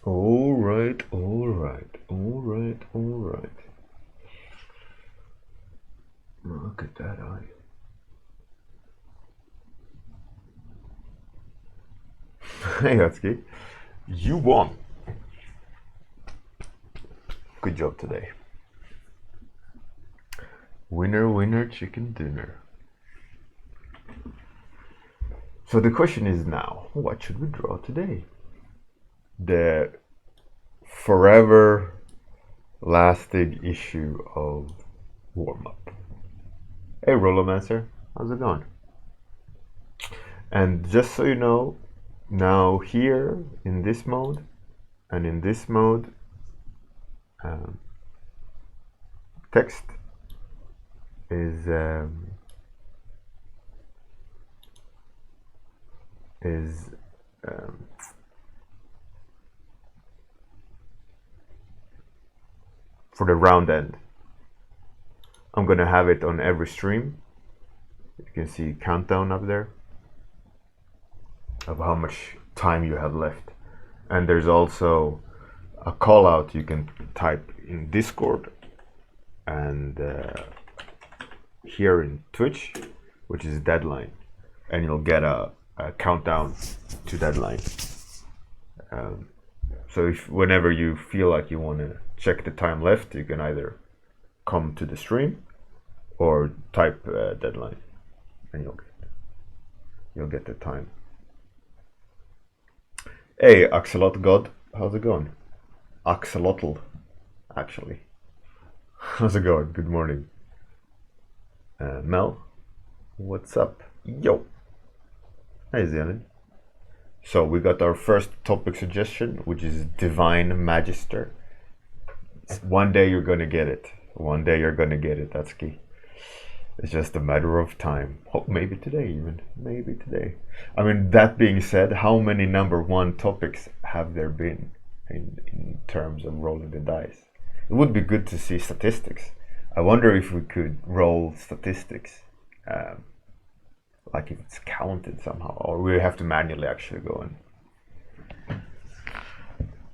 All right, all right, all right, all right. Look at that eye. Hey, Atsuki. You won. Good job today. Winner, winner, chicken dinner. So the question is now, what should we draw today? The forever lasting issue of Warmup. Hey, Rollomancer, how's it going? And just so you know, now here in this mode and in this mode, text is for the round end. I'm gonna have it on every stream. You can see countdown up there of how much time you have left. And there's also a call out you can type in Discord and here in Twitch, which is deadline, and you'll get a countdown to deadline. So if whenever you feel like you want to check the time left, you can either come to the stream or type deadline, and you'll get the time. Hey, Axolot God, how's it going? Axolotl, actually. How's it going? Good morning. Mel, what's up? Yo. Hey, Zenon. So we got our first topic suggestion, which is Divine Magister. One day you're gonna get it. One day you're gonna get it. That's key. It's just a matter of time. Oh, maybe today even. Maybe today. I mean, that being said, how many number one topics have there been in terms of rolling the dice? It would be good to see statistics. I wonder if we could roll statistics, like if it's counted somehow, or we have to manually actually go in.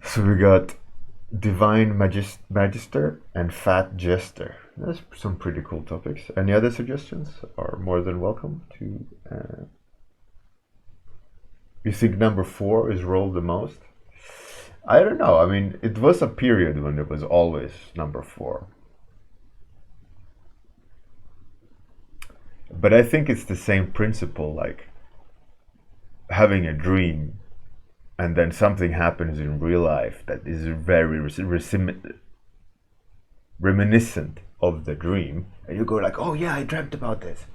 So we got Divine Magister and Fat Jester. That's some pretty cool topics. Any other suggestions are more than welcome to. You think number 4 is rolled the most? I don't know. I mean, it was a period when it was always number 4. But I think it's the same principle, like having a dream and then something happens in real life that is very reminiscent of the dream, and you go like, oh yeah, I dreamt about this,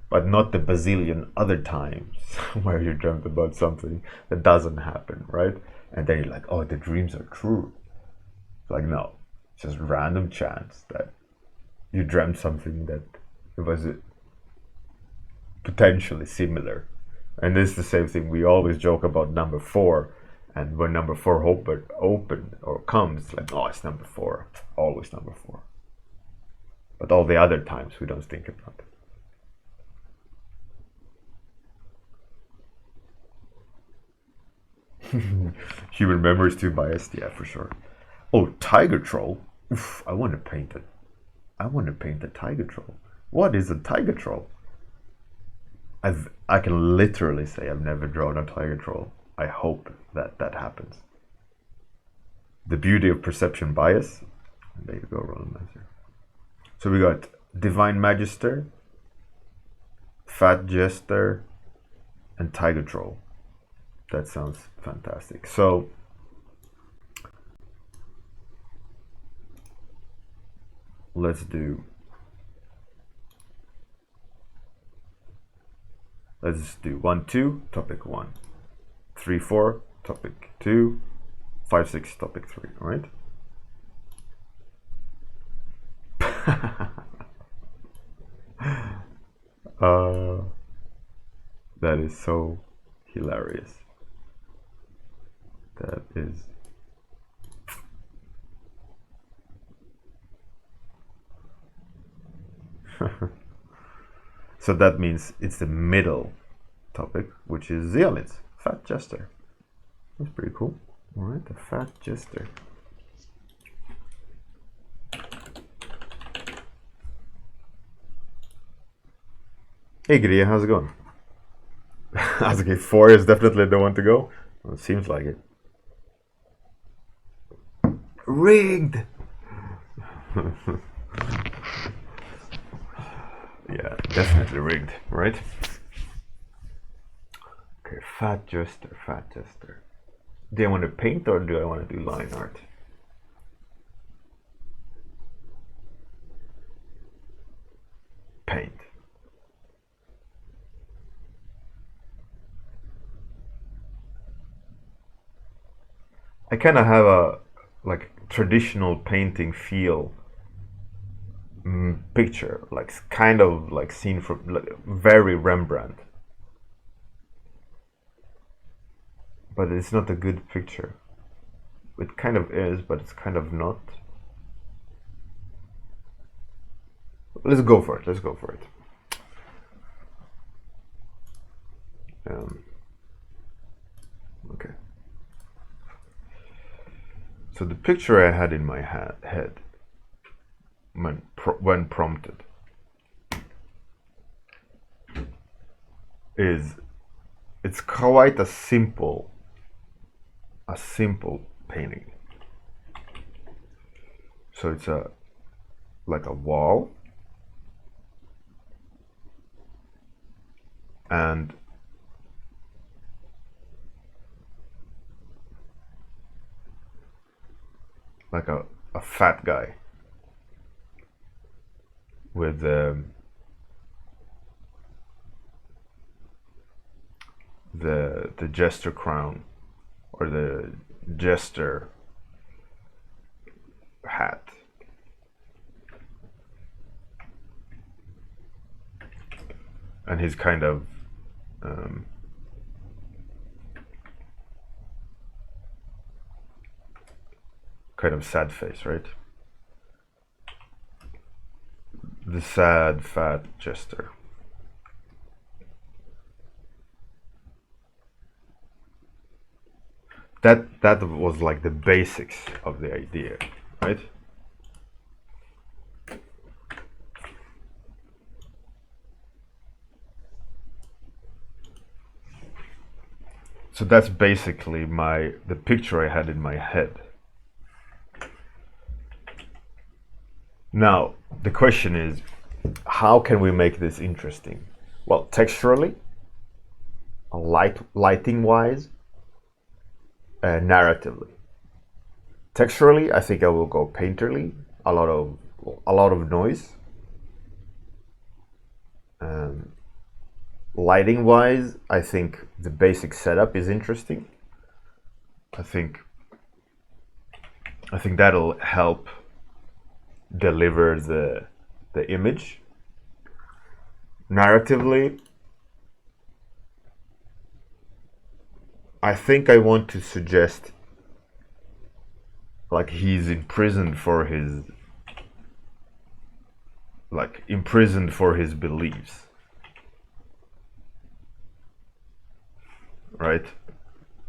but not the bazillion other times where you dreamt about something that doesn't happen, right? And then you're like, oh, the dreams are true. It's like, no, it's just random chance that you dreamt something that it was potentially similar. And this is the same thing. We always joke about number 4, and when number 4 open or comes, like, oh, it's number 4, always number 4. But all the other times we don't think about it. Human memory is too biased, yeah, for sure. Oh, tiger troll. Oof, I want to paint it. I want to paint a tiger troll. What is a tiger troll? I can literally say I've never drawn a tiger troll. I hope that happens. The beauty of perception bias. There you go, Roland Master. So we got Divine Magister, Fat Jester, and Tiger Troll. That sounds fantastic. So let's do 1, 2, topic 1, 3, 4, topic 2, 5, 6, topic 3, right? That is so hilarious. That is so that means it's the middle topic, which is Zeolitz, Fat Jester. That's pretty cool. Alright, a fat jester. Hey Gria, how's it going? I was okay, 4 is definitely the one to go. Well, it seems like it. Rigged! Yeah, definitely rigged, right? Okay, fat jester, fat jester. Do I want to paint or do I want to do line art? Paint. I kind of have a like traditional painting feel picture, like kind of like seen from like, very Rembrandt, but it's not a good picture. It kind of is, but it's kind of not. Let's go for it. Let's go for it. Okay. So the picture I had in my head when prompted is it's quite a simple painting. So it's like a wall and like a fat guy with the jester crown or the jester hat. And he's kind of sad face, right? The sad fat jester. That was like the basics of the idea, right? So that's basically the picture I had in my head. Now, the question is, how can we make this interesting? Well, texturally, lighting-wise, narratively. Texturally, I think I will go painterly, a lot of noise. Lighting-wise, I think the basic setup is interesting. I think that'll help deliver the image. Narratively, I think I want to suggest like he's imprisoned for his beliefs, right?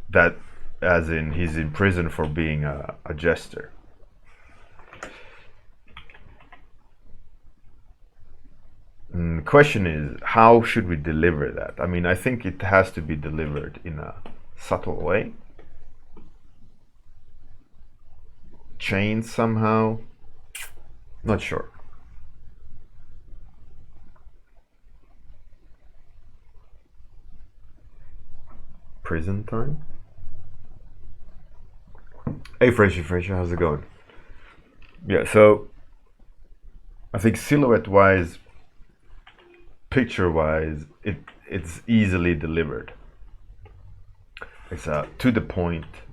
That as in he's in prison for being a jester. The question is, how should we deliver that? I mean, I think it has to be delivered in a subtle way. Chained somehow. Not sure. Prison time? Hey Freshy, how's it going? Yeah, so I think silhouette-wise, picture-wise, it's easily delivered. It's to the point,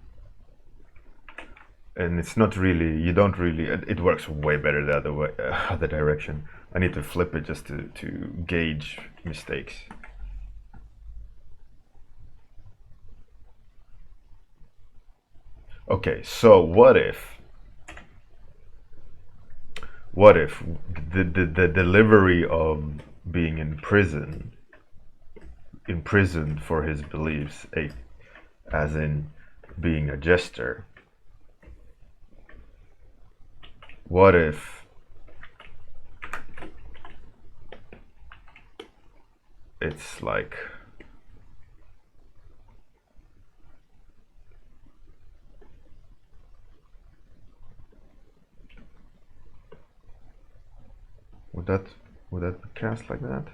and it's not really. You don't really. It works way better the other way, other direction. I need to flip it just to gauge mistakes. Okay, so what if the delivery of being imprisoned for his beliefs, as in being a jester, what if it's like would that be cast like that?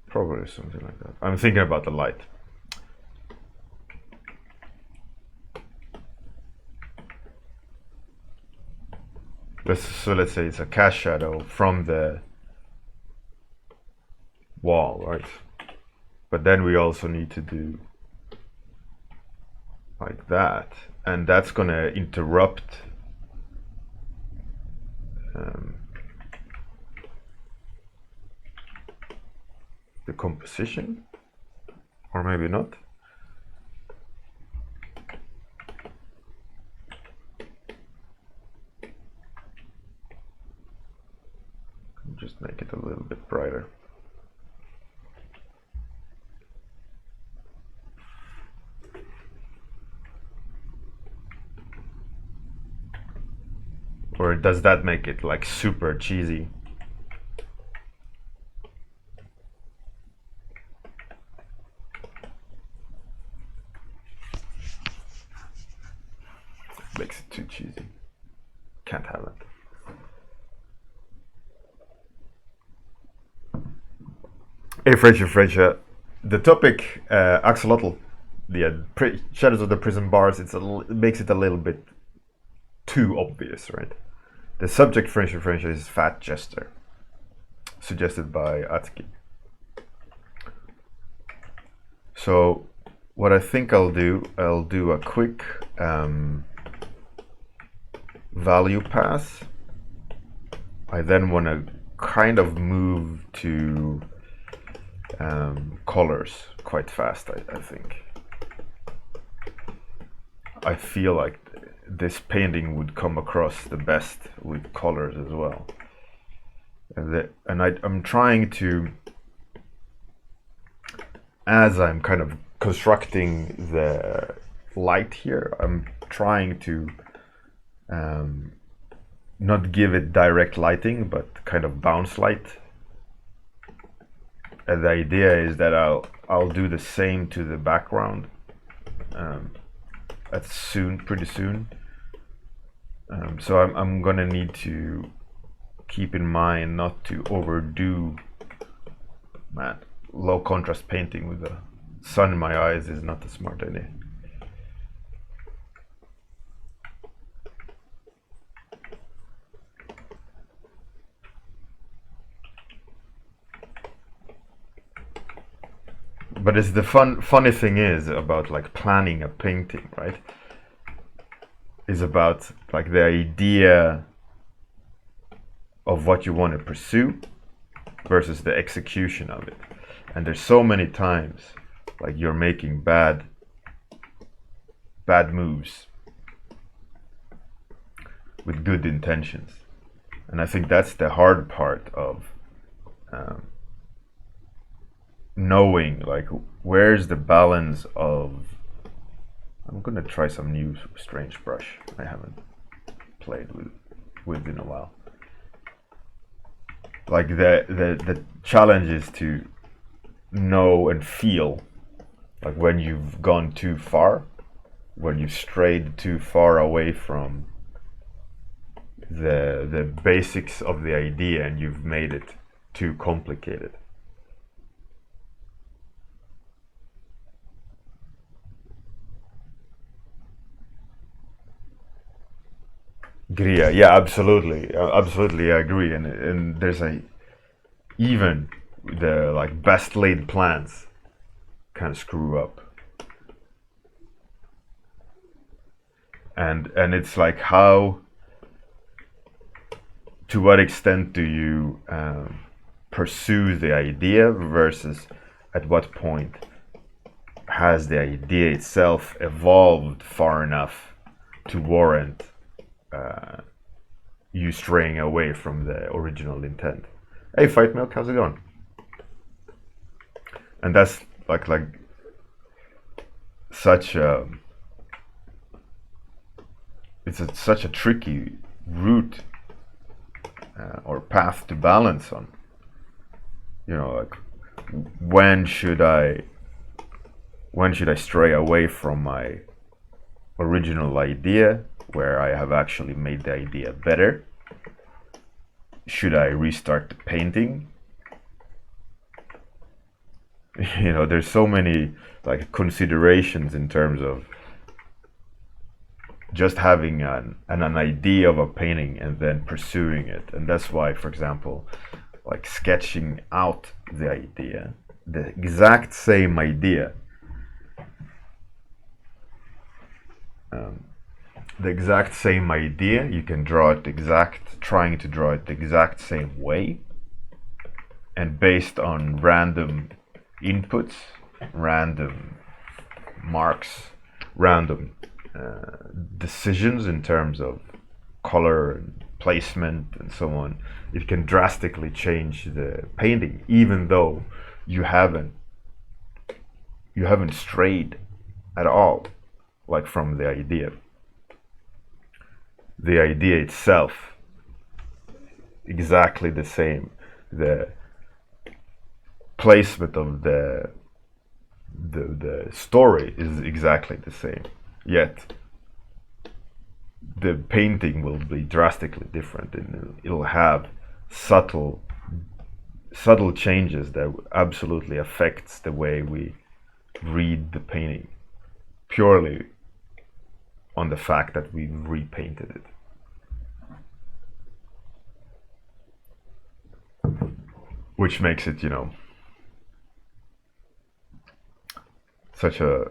Probably something like that. I'm thinking about the light. So let's say it's a cast shadow from the wall, right? But then we also need to do like that, and that's gonna interrupt the composition, or maybe not. Just make it a little bit brighter. Or does that make it like super cheesy? Makes it too cheesy. Can't have it. Hey French, the topic axolotl, the Shadows of the Prison Bars, it makes it a little bit too obvious, right? The subject French is Fat Jester, suggested by Atki. So what I think I'll do a quick value pass. I then want to kind of move to colors quite fast, I think. I feel like this painting would come across the best with colors as well. I'm trying to, as I'm kind of constructing the light here, I'm trying to not give it direct lighting, but kind of bounce light. And the idea is that I'll do the same to the background pretty soon. So I'm gonna need to keep in mind not to overdo. Man, low contrast painting with the sun in my eyes is not a smart idea. But it's the funny thing is about like planning a painting, right? Is about like the idea of what you want to pursue versus the execution of it. And there's so many times like you're making bad moves with good intentions. And I think that's the hard part of knowing like where's the balance of. I'm gonna try some new strange brush I haven't played with in a while. Like the challenge is to know and feel like when you've gone too far, when you've strayed too far away from the basics of the idea and you've made it too complicated. Gria, yeah, absolutely, I agree, and there's even the like best laid plans kind of screw up, and it's like how, to what extent do you pursue the idea versus at what point has the idea itself evolved far enough to warrant you straying away from the original intent. Hey, Fight Milk, how's it going? And that's like such a such a tricky route or path to balance on. You know, like when should I stray away from my original idea, where I have actually made the idea better? Should I restart the painting? You know, there's so many like considerations in terms of just having an idea of a painting and then pursuing it. And that's why, for example, like sketching out the idea, the exact same idea, you can draw it trying to draw it the exact same way, and based on random inputs, random marks, random decisions in terms of color and placement and so on, it can drastically change the painting, even though you haven't strayed at all, like from the idea. The idea itself, exactly the same. The placement of the story is exactly the same. Yet the painting will be drastically different, and it'll have subtle changes that absolutely affects the way we read the painting, purely on the fact that we repainted it. Which makes it, you know, such a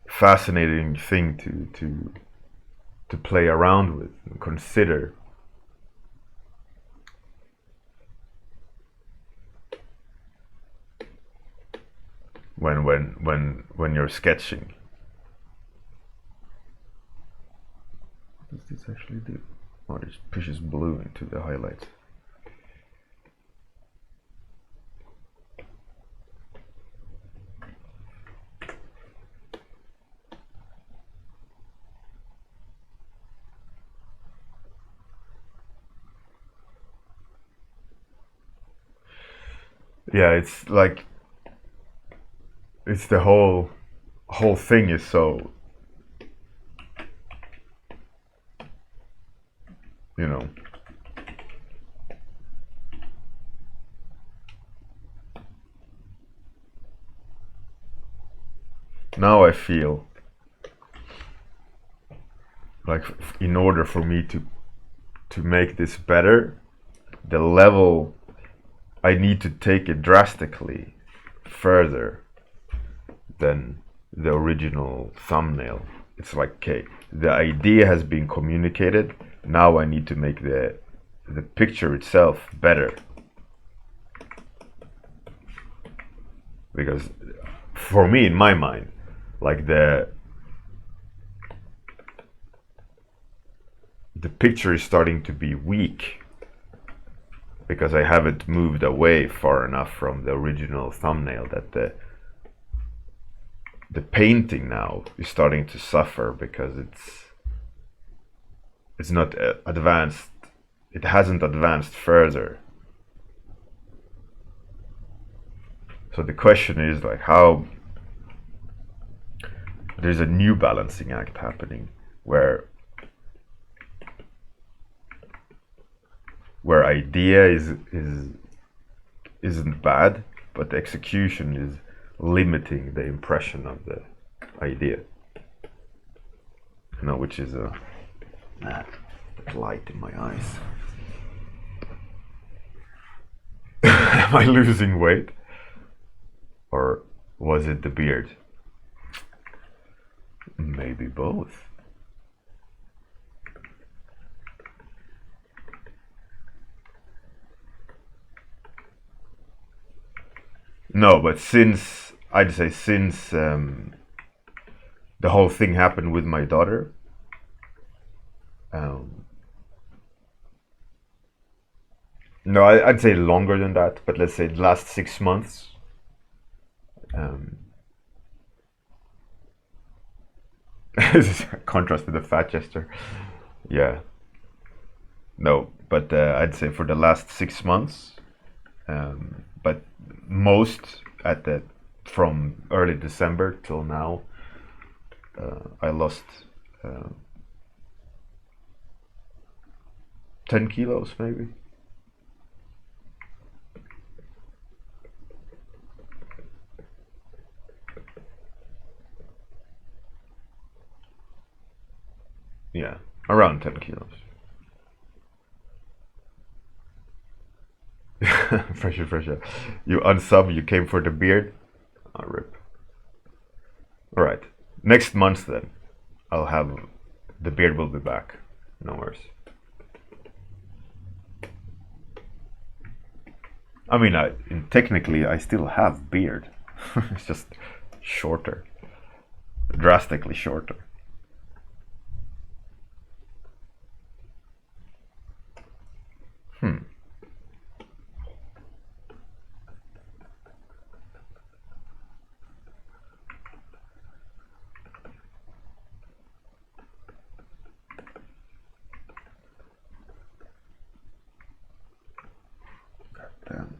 fascinating thing to play around with and consider. When you're sketching. What does this actually do? Oh, it just pushes blue into the highlights. Yeah, it's like it's the whole thing is so, you know, now I feel like in order for me to make this better, the level, I need to take it drastically further than the original thumbnail. It's like, okay, the idea has been communicated, now I need to make the picture itself better. Because for me, in my mind, like the picture is starting to be weak because I haven't moved away far enough from the original thumbnail, that the painting now is starting to suffer because it's not advanced. It hasn't advanced further. So the question is like how there's a new balancing act happening where idea isn't bad, but the execution is limiting the impression of the idea. You know, which is a light in my eyes. Am I losing weight? Or was it the beard? Maybe both. No, but since the whole thing happened with my daughter, No, I'd say longer than that, but let's say the last 6 months. Um, this is a contrast to the fat jester. Yeah, no, but I'd say for the last 6 months, but most at the from early December till now, I lost uh, 10 kilos maybe. Yeah, around 10 kilos. Pressure, pressure. You unsub, you came for the beard. Oh, rip. All right. Next month then, I'll have the beard will be back. No worries. I mean, technically I still have beard. It's just shorter, drastically shorter. Hmm. Damn,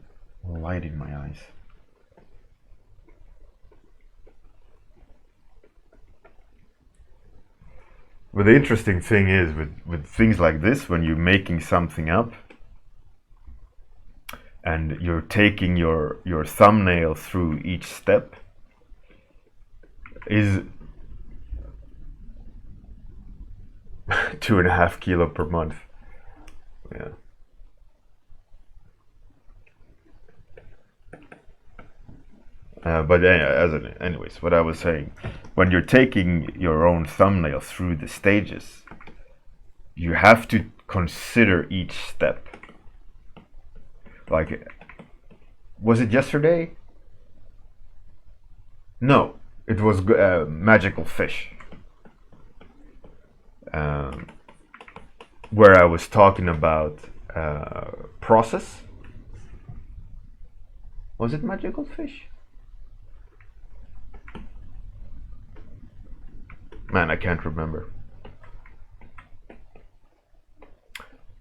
light in my eyes. But the interesting thing is with things like this, when you're making something up and you're taking your thumbnail through each step, is 2.5 kilo per month. Yeah. But anyways, what I was saying, when you're taking your own thumbnail through the stages, you have to consider each step. Like, was it yesterday? No, it was magical fish, um, where I was talking about process. Was it magical fish? Man, I can't remember.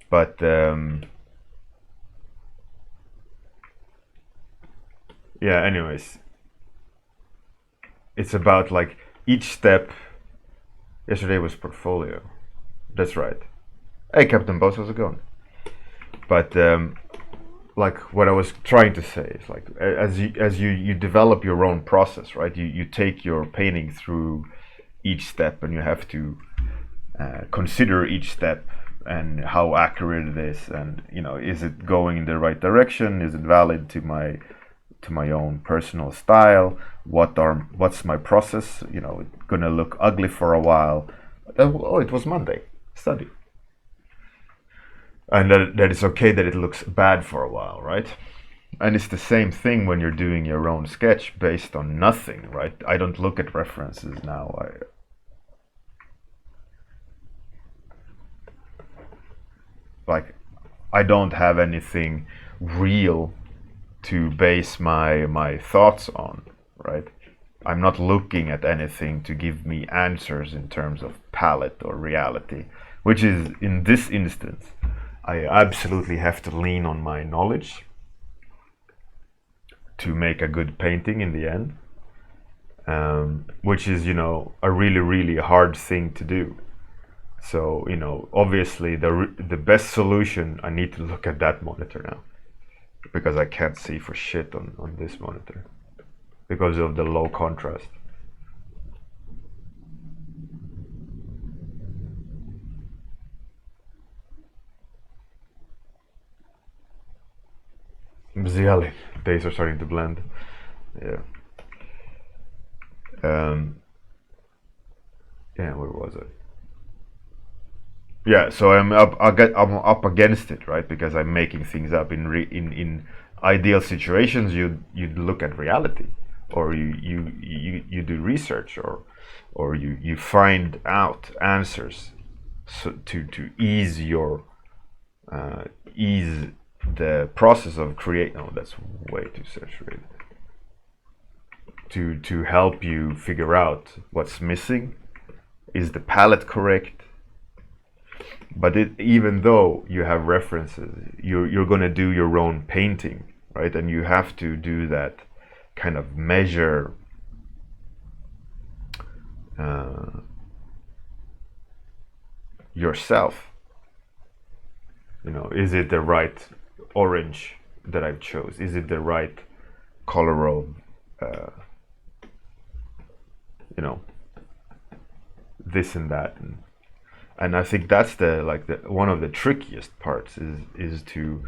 But yeah, anyways, it's about like each step. Yesterday was portfolio. That's right. Hey, Captain Boss, how's it going? But like what I was trying to say is like as you develop your own process, right? You take your painting through each step, and you have to consider each step and how accurate it is, and is it going in the right direction? Is it valid to my own personal style? What's my process? It's gonna look ugly for a while. Oh, it was Monday. Study. And that it's okay that it looks bad for a while, right? And it's the same thing when you're doing your own sketch based on nothing, right? I don't look at references now. I don't have anything real to base my thoughts on, right? I'm not looking at anything to give me answers in terms of palette or reality, which is in this instance, I absolutely have to lean on my knowledge to make a good painting in the end, which is, a really, really hard thing to do. So, obviously the best solution, I need to look at that monitor now, because I can't see for shit on this monitor because of the low contrast. Bziali, days are starting to blend. Yeah. Yeah, where was it? Yeah, so I'm up against it, right? Because I'm making things up. In ideal situations, you'd look at reality, or you do research, or you find out answers, so to ease the process of create. No, that's way too saturated. To help you figure out what's missing. Is the palette correct? But even though you have references, you're gonna do your own painting, right? And you have to do that kind of measure yourself. You know, is it the right orange that I've chose? Is it the right color of, you know, this and that, and I think that's the one of the trickiest parts is to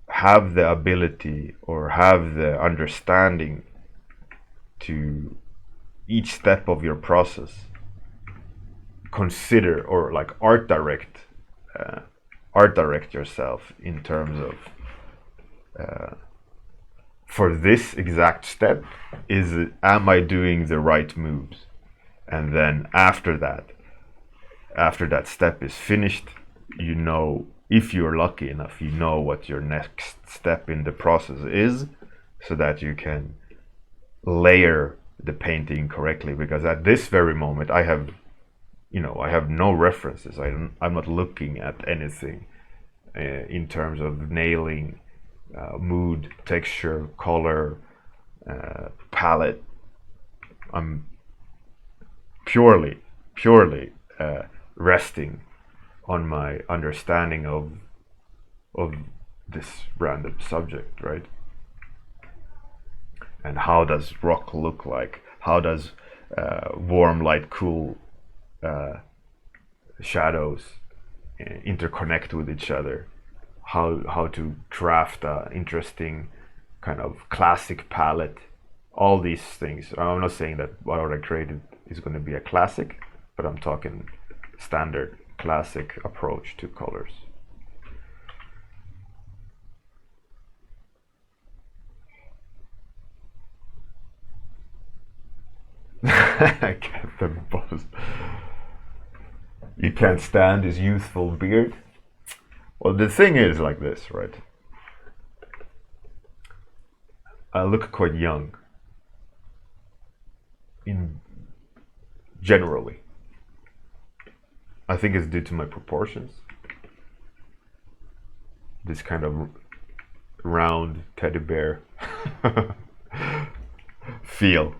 have the ability or have the understanding to each step of your process consider or like art direct yourself in terms of for this exact step, am I doing the right moves? And then after that step is finished, you know, if you're lucky enough, you know what your next step in the process is, so that you can layer the painting correctly. Because at this very moment, I have no references. I'm not looking at anything in terms of nailing mood, texture, color, palette. I'm purely resting on my understanding of this random subject, right? And how does rock look like? How does warm light, cool shadows interconnect with each other? How to craft an interesting kind of classic palette? All these things. I'm not saying that what I created is going to be a classic, but I'm talking standard classic approach to colors. Captain Boss. You can't stand his youthful beard. Well, the thing is like this, right? I look quite young. In generally, I think it's due to my proportions. This kind of round teddy bear feel.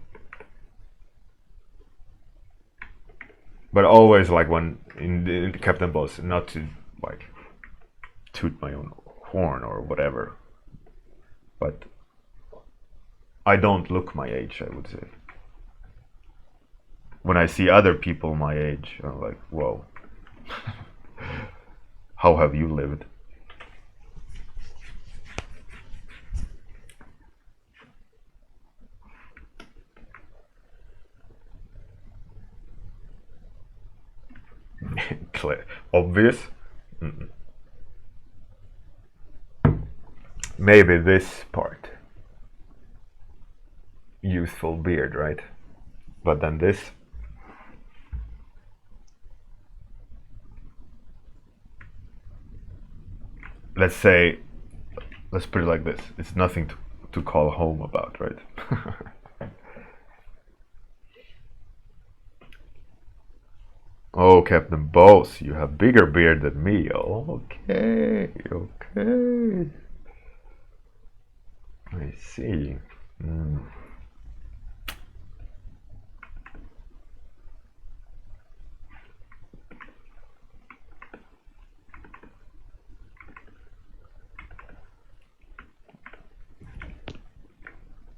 But always like when in the Captain Boss, not to like toot my own horn or whatever, but I don't look my age, I would say. When I see other people my age, I'm like, whoa, how have you lived? Obvious? Mm-mm. Maybe this part. Youthful beard, right? But then this. Let's put it like this. It's nothing to call home about, right? Oh, Captain Boss, you have bigger beard than me. Oh, okay, okay. I see. Mm.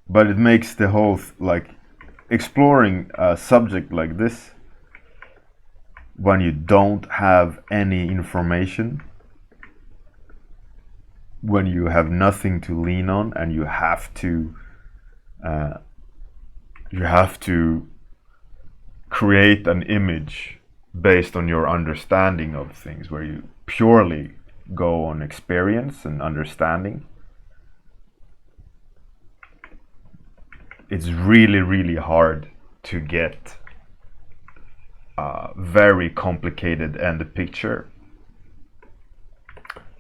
But it makes the whole like exploring a subject like this when you don't have any information, when you have nothing to lean on, and you have to create an image based on your understanding of things, where you purely go on experience and understanding. It's really, really hard to get a very complicated end picture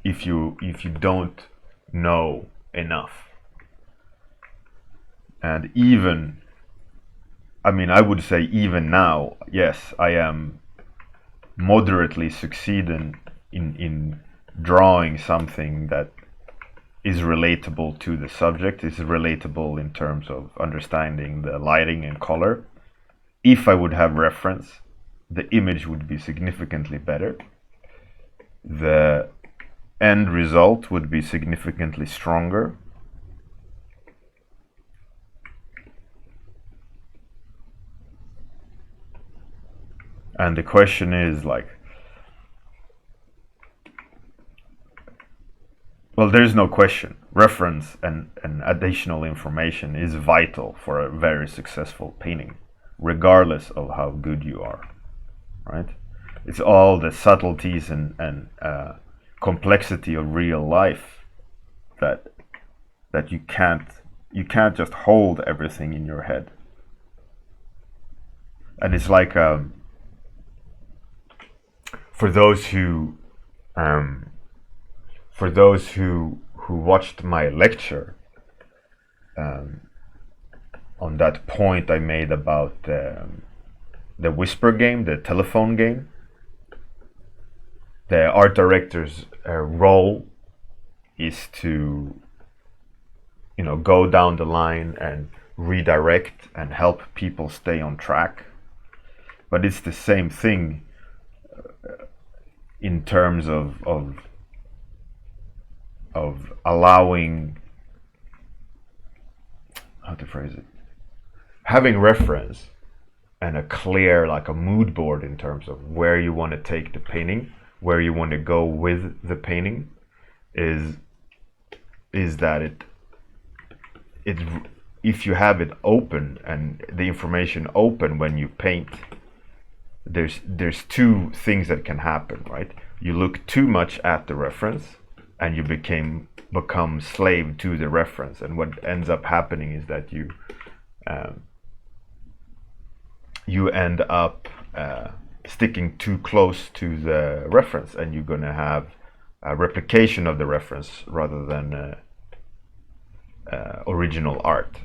if you don't know enough. And even, I mean, I would say even now, yes, I am moderately succeeding in drawing something that is relatable to the subject, is relatable in terms of understanding the lighting and color. If I would have reference, the image would be significantly better. The end result would be significantly stronger. And the question is like, well, there's no question. Reference and additional information is vital for a very successful painting, regardless of how good you are, right? It's all the subtleties and complexity of real life that you can't just hold everything in your head. And it's like for those who watched my lecture on that point I made about the whisper game, the telephone game. The art director's role is to, you know, go down the line and redirect and help people stay on track. But it's the same thing in terms of allowing, how to phrase it, having reference and a clear, like a mood board in terms of where you want to take the painting, where you want to go with the painting, is that it if you have it open and the information open when you paint, there's two things that can happen, right? You look too much at the reference and you become slave to the reference, and what ends up happening is that you end up sticking too close to the reference, and you're going to have a replication of the reference rather than original art.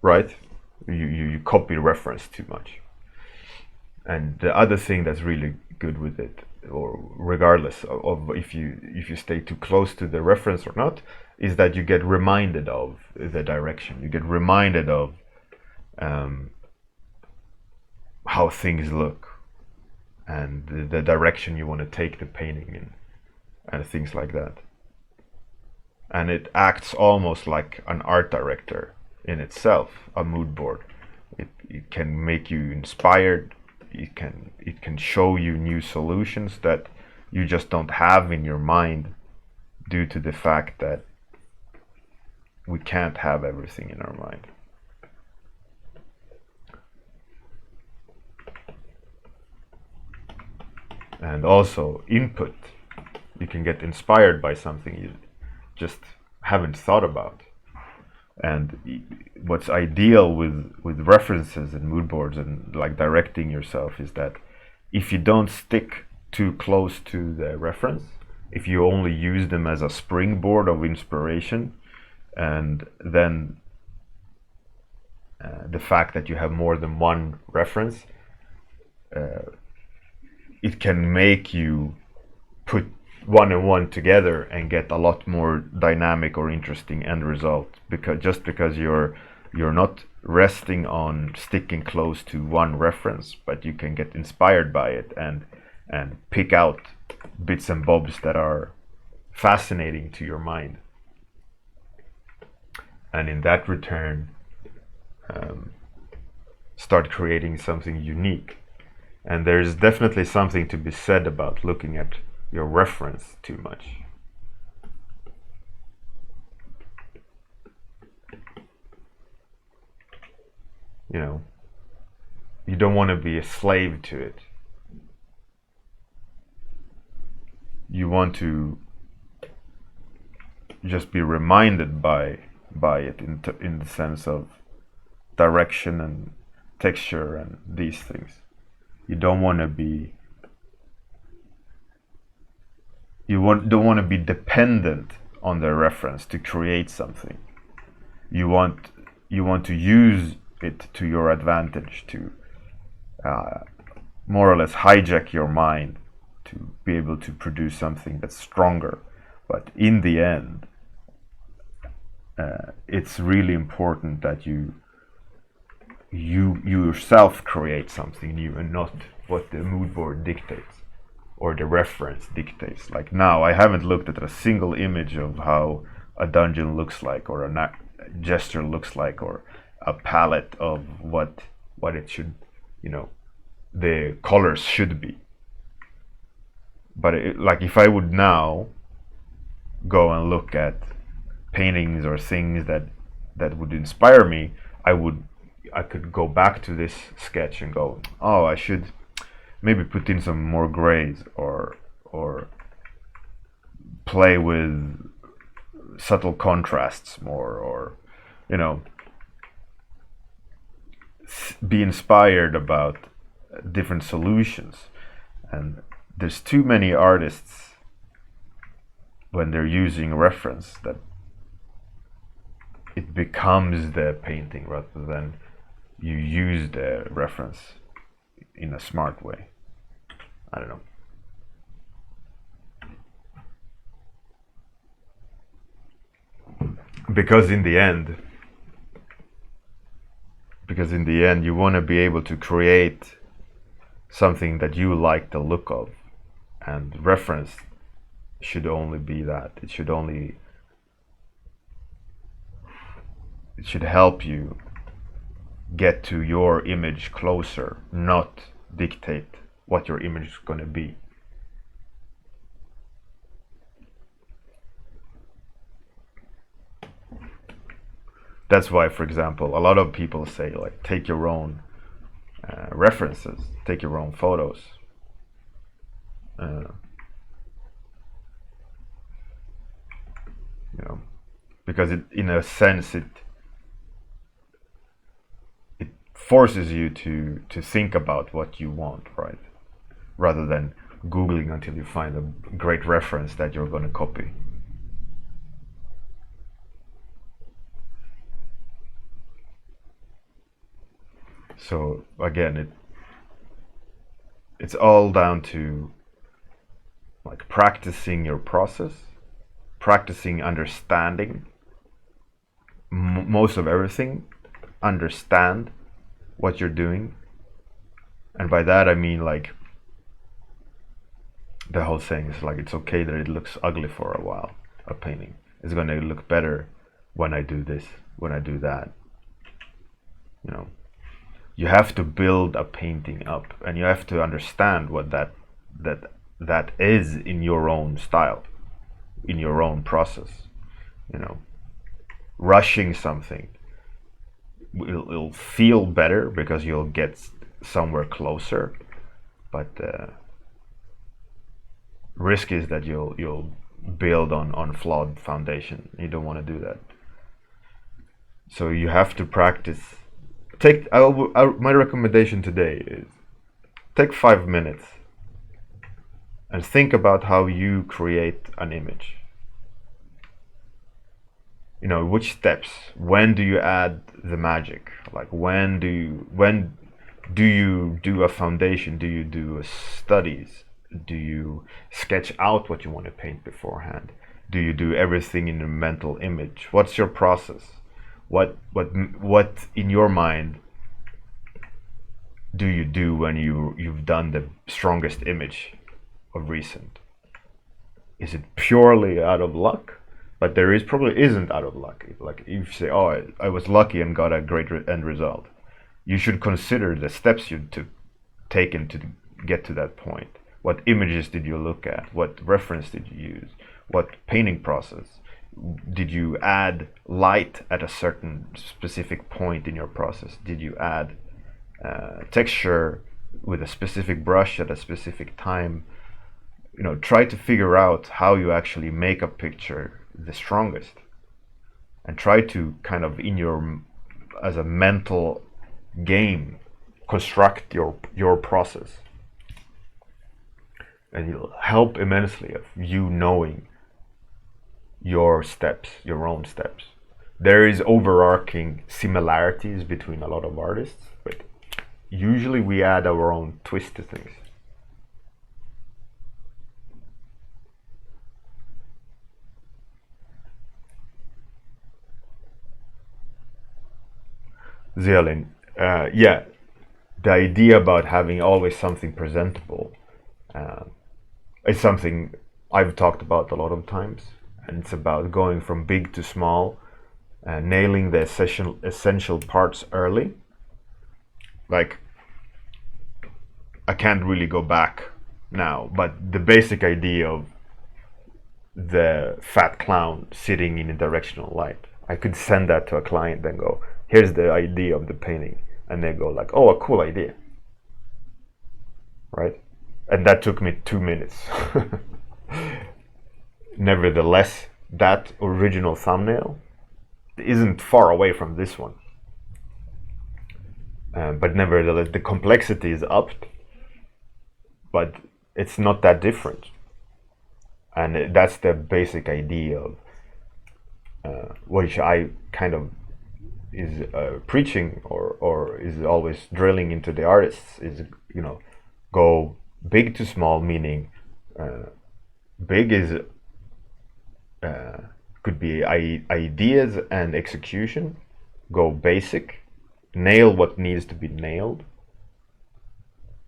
Right? You copy reference too much. And the other thing that's really good with it, or regardless of if you stay too close to the reference or not, is that you get reminded of the direction. You get reminded of how things look and the direction you want to take the painting in, and things like that. And it acts almost like an art director in itself, a mood board. It can make you inspired. It can show you new solutions that you just don't have in your mind, due to the fact that we can't have everything in our mind. And also input. You can get inspired by something you just haven't thought about. And what's ideal with references and mood boards and like directing yourself is that if you don't stick too close to the reference, if you only use them as a springboard of inspiration, and then the fact that you have more than one reference, it can make you put one and one together and get a lot more dynamic or interesting end result, because you're not resting on sticking close to one reference, but you can get inspired by it and pick out bits and bobs that are fascinating to your mind, and in that return start creating something unique. And there's definitely something to be said about looking at your reference too much. You know, you don't want to be a slave to it. You want to just be reminded by it in the sense of direction and texture and these things. You don't want to be don't want to be dependent on the reference to create something. You want to use it to your advantage, to more or less hijack your mind to be able to produce something that's stronger. But in the end, it's really important that you yourself create something new and not what the mood board dictates or the reference dictates. Like now, I haven't looked at a single image of how a dungeon looks like, or a gesture looks like, or a palette of what it should, the colors should be. But like if I would now go and look at paintings or things that would inspire me, I could go back to this sketch and go, oh, I should maybe put in some more grays, or play with subtle contrasts more, or be inspired about different solutions. And there's too many artists, when they're using reference, that it becomes the painting rather than you use the reference in a smart way. I don't know. Because in the end, you want to be able to create something that you like the look of, and reference should only be that. It should help you get to your image closer, not dictate what your image is going to be. That's why, for example, a lot of people say, like, take your own references, take your own photos. Because in a sense, it forces you to think about what you want, right? Rather than Googling until you find a great reference that you're going to copy. So again, it's all down to like practicing your process, practicing understanding most of everything. Understand what you're doing, and by that I mean, like, the whole thing is like, it's okay that it looks ugly for a while. A painting is going to look better when I do this, when I do that. You have to build a painting up, and you have to understand what that is in your own style, in your own process. Rushing something will feel better because you'll get somewhere closer, but risk is that you'll build on flawed foundation. You don't want to do that. So you have to practice. My recommendation today is take 5 minutes and think about how you create an image. Which steps, when do you add the magic? Like, when do you do a foundation? Do you do studies? Do you sketch out what you want to paint beforehand? Do you do everything in a mental image? What's your process? What in your mind do you do when you've done the strongest image of recent? Is it purely out of luck? But there probably isn't out of luck. Like, if you say, oh, I was lucky and got a great end result, you should consider the steps you took taken to get to that point. What images did you look at? What reference did you use? What painting process? Did you add light at a certain specific point in your process? Did you add texture with a specific brush at a specific time? Try to figure out how you actually make a picture the strongest, and try to kind of, as a mental game, construct your process, and it'll help immensely of you knowing your steps, your own steps. There is overarching similarities between a lot of artists, but usually we add our own twist to things. Zeolin, yeah, the idea about having always something presentable is something I've talked about a lot of times, and it's about going from big to small, nailing the essential parts early. Like, I can't really go back now, but the basic idea of the fat clown sitting in a directional light, I could send that to a client and go, here's the idea of the painting, and they go like, oh, a cool idea, right? And that took me 2 minutes. Nevertheless, that original thumbnail isn't far away from this one, but nevertheless the complexity is upped, but it's not that different. And that's the basic idea of which I kind of is preaching or is always drilling into the artists, is, you know, go big to small, meaning big is could be ideas and execution. Go basic, nail what needs to be nailed,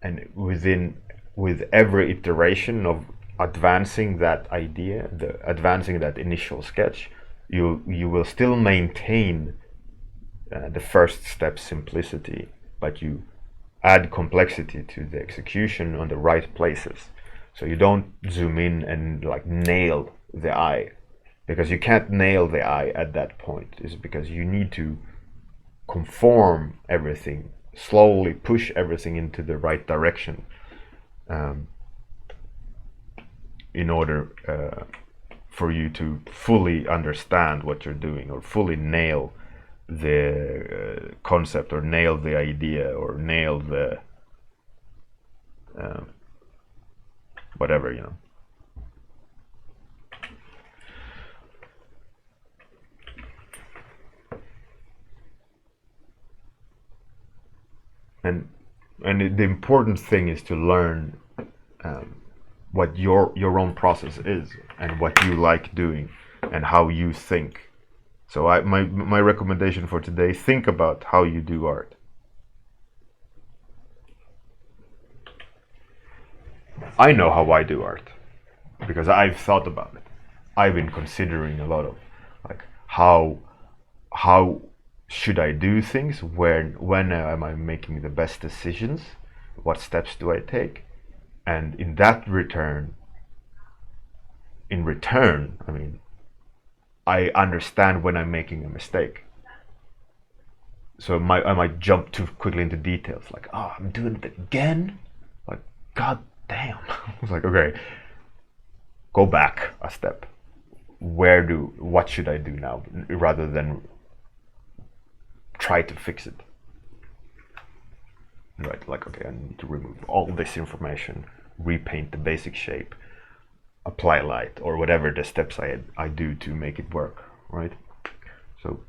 and with every iteration of advancing that idea, advancing that initial sketch, you will still maintain the first step simplicity, but you add complexity to the execution on the right places. So you don't zoom in and like nail the eye, because you can't nail the eye at that point. Is because you need to conform everything, slowly push everything into the right direction, in order for you to fully understand what you're doing, or fully nail the concept, or nail the idea, or nail the whatever, you know. And the important thing is to learn what your own process is, and what you like doing, and how you think. So my recommendation for today: think about how you do art. I know how I do art because I've thought about it. I've been considering a lot of like how should I do things, when am I making the best decisions, what steps do I take, and in return, I mean, I understand when I'm making a mistake. So I might jump too quickly into details, like, oh, I'm doing it again, like, god damn. I was like, okay, go back a step. What should I do now, rather than try to fix it. Right, like, okay, I need to remove all this information, repaint the basic shape, apply light, or whatever the steps I do to make it work, right? So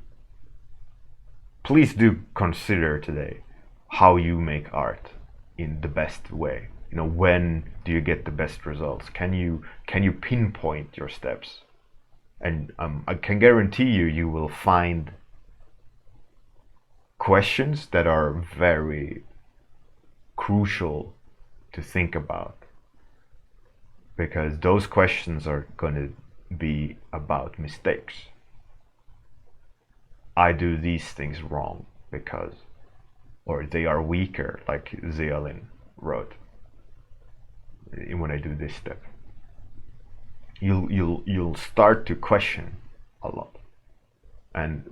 please do consider today how you make art in the best way. You know, when do you get the best results? Can you pinpoint your steps? And I can guarantee you will find questions that are very crucial to think about, because those questions are going to be about mistakes. I do these things wrong because, or they are weaker, like Zeolin wrote, when I do this step. You'll start to question a lot. And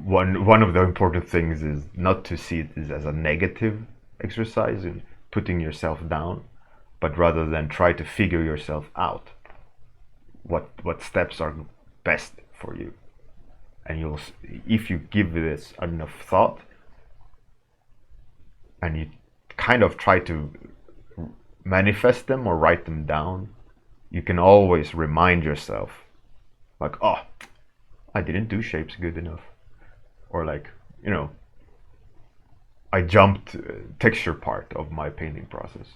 one of the important things is not to see it as a negative exercise in putting yourself down, but rather than try to figure yourself out what steps are best for you. And if you give this enough thought, and kind of try to manifest them or write them down, you can always remind yourself, like, oh, I didn't do shapes good enough, or like, you know, I jumped texture part of my painting process.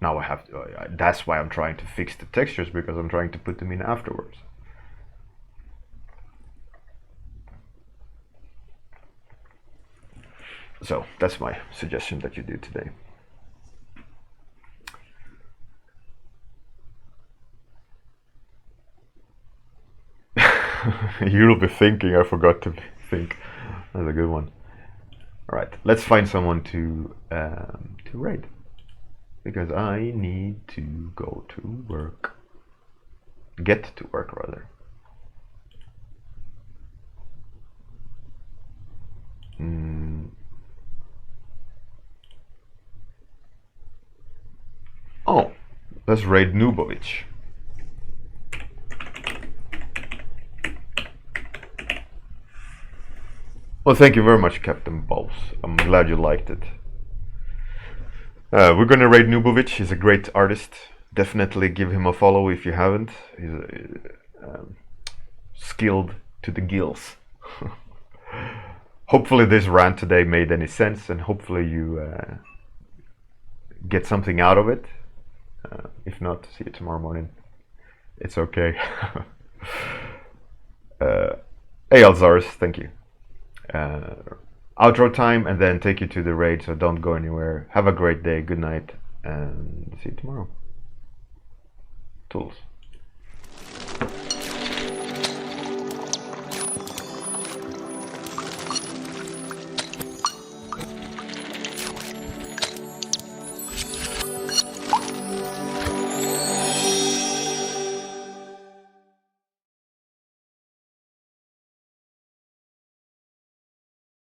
Now I have to, that's why I'm trying to fix the textures, because I'm trying to put them in afterwards. So that's my suggestion that you do today. You'll be thinking, I forgot to think. That's a good one. All right, let's find someone to raid, because I need to go to work. Get to work, rather. Oh, let's raid Nubovic. Well, thank you very much, Captain Balls. I'm glad you liked it. We're gonna raid Nubovic. He's a great artist. Definitely give him a follow if you haven't. He's skilled to the gills. Hopefully this rant today made any sense, and hopefully you get something out of it. If not, see you tomorrow morning. It's okay. Hey Alzars, thank you. Outro time, and then take you to the raid, so don't go anywhere. Have a great day, good night, and see you tomorrow. Tools.